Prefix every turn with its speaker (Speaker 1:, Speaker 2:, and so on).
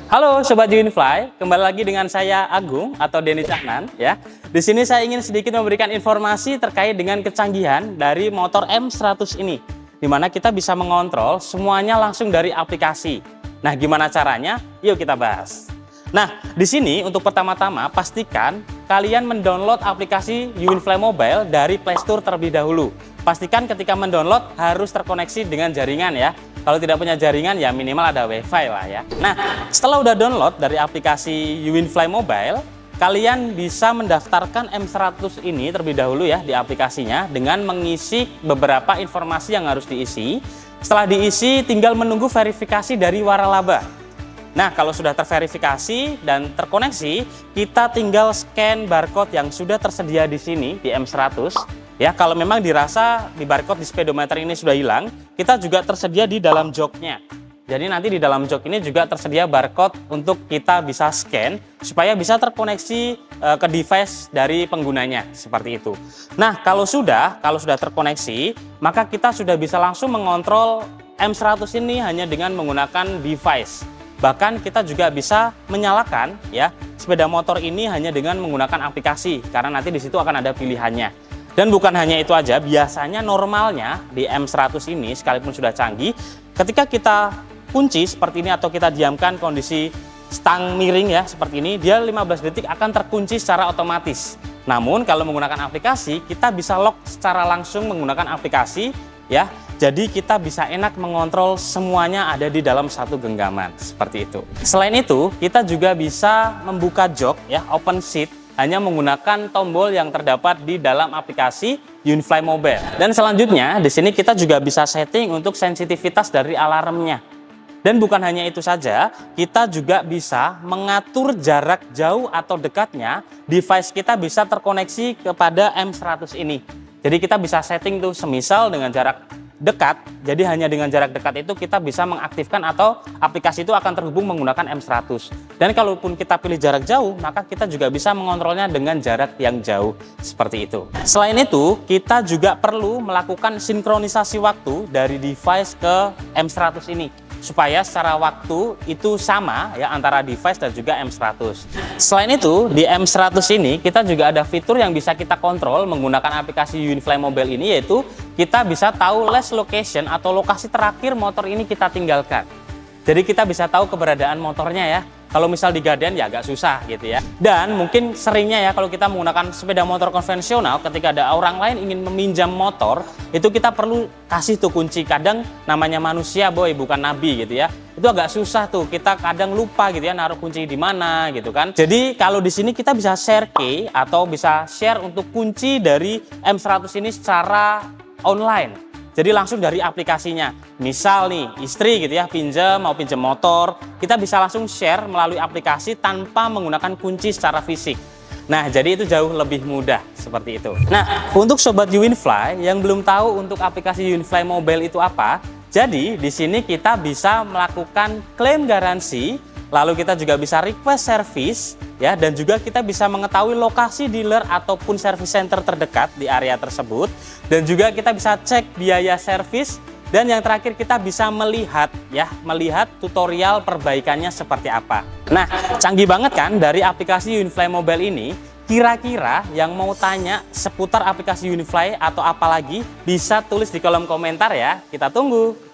Speaker 1: Halo Sobat Uwinfly, kembali lagi dengan saya Agung atau Denny Cahnan ya. Di sini saya ingin sedikit memberikan informasi terkait dengan kecanggihan dari motor M100 ini, di mana kita bisa mengontrol semuanya langsung dari aplikasi. Nah, gimana caranya? Yuk kita bahas. Nah, di sini untuk pertama-tama pastikan kalian mendownload aplikasi Uwinfly Mobile dari Play Store terlebih dahulu. Pastikan ketika mendownload harus terkoneksi dengan jaringan ya. Kalau tidak punya jaringan ya minimal ada wifi lah ya. Nah, setelah udah download dari aplikasi Uwinfly Mobile, kalian bisa mendaftarkan M100 ini terlebih dahulu ya di aplikasinya dengan mengisi beberapa informasi yang harus diisi. Setelah diisi tinggal menunggu verifikasi dari waralaba. Nah, kalau sudah terverifikasi dan terkoneksi, kita tinggal scan barcode yang sudah tersedia di sini di M100. Ya, kalau memang dirasa di barcode di speedometer ini sudah hilang, kita juga tersedia di dalam joknya. Jadi nanti di dalam jok ini juga tersedia barcode untuk kita bisa scan supaya bisa terkoneksi ke device dari penggunanya seperti itu. Nah, kalau sudah terkoneksi, maka kita sudah bisa langsung mengontrol M100 ini hanya dengan menggunakan device. Bahkan kita juga bisa menyalakan ya sepeda motor ini hanya dengan menggunakan aplikasi karena nanti di situ akan ada pilihannya. Dan bukan hanya itu aja, biasanya normalnya di M100 ini sekalipun sudah canggih, ketika kita kunci seperti ini atau kita diamkan kondisi stang miring ya seperti ini, dia 15 detik akan terkunci secara otomatis. Namun kalau menggunakan aplikasi, kita bisa lock secara langsung menggunakan aplikasi ya. Jadi kita bisa enak mengontrol semuanya ada di dalam satu genggaman seperti itu. Selain itu, kita juga bisa membuka jok ya, open seat, hanya menggunakan tombol yang terdapat di dalam aplikasi Uwinfly Mobile. Dan selanjutnya di sini kita juga bisa setting untuk sensitivitas dari alarmnya. Dan bukan hanya itu saja, kita juga bisa mengatur jarak jauh atau dekatnya device kita bisa terkoneksi kepada M100 ini. Jadi kita bisa setting tuh semisal dengan jarak dekat, jadi hanya dengan jarak dekat itu kita bisa mengaktifkan atau aplikasi itu akan terhubung menggunakan M100. Dan kalaupun kita pilih jarak jauh, maka kita juga bisa mengontrolnya dengan jarak yang jauh seperti itu. Selain itu, kita juga perlu melakukan sinkronisasi waktu dari device ke M100 ini supaya secara waktu itu sama ya antara device dan juga M100. Selain itu, di M100 ini kita juga ada fitur yang bisa kita kontrol menggunakan aplikasi Uwinfly Mobile ini, yaitu kita bisa tahu last location atau lokasi terakhir motor ini kita tinggalkan. Jadi kita bisa tahu keberadaan motornya ya. Kalau misal di Gaden ya agak susah gitu ya. Dan mungkin seringnya ya kalau kita menggunakan sepeda motor konvensional, ketika ada orang lain ingin meminjam motor, itu kita perlu kasih tuh kunci. Kadang namanya manusia boy, bukan nabi gitu ya. Itu agak susah tuh, kita kadang lupa gitu ya naruh kunci di mana gitu kan. Jadi kalau di sini kita bisa share key atau bisa share untuk kunci dari M100 ini secara online. Jadi langsung dari aplikasinya. Misal nih istri gitu ya mau pinjam motor, kita bisa langsung share melalui aplikasi tanpa menggunakan kunci secara fisik. Nah, jadi itu jauh lebih mudah seperti itu. Nah, untuk Sobat Uwinfly yang belum tahu untuk aplikasi Uwinfly Mobile itu apa, jadi di sini kita bisa melakukan klaim garansi, lalu kita juga bisa request service ya, dan juga kita bisa mengetahui lokasi dealer ataupun service center terdekat di area tersebut, dan juga kita bisa cek biaya servis, dan yang terakhir kita bisa melihat tutorial perbaikannya seperti apa. Nah, canggih banget kan dari aplikasi Uwinfly Mobile ini. Kira-kira yang mau tanya seputar aplikasi Uwinfly atau apalagi bisa tulis di kolom komentar ya. Kita tunggu.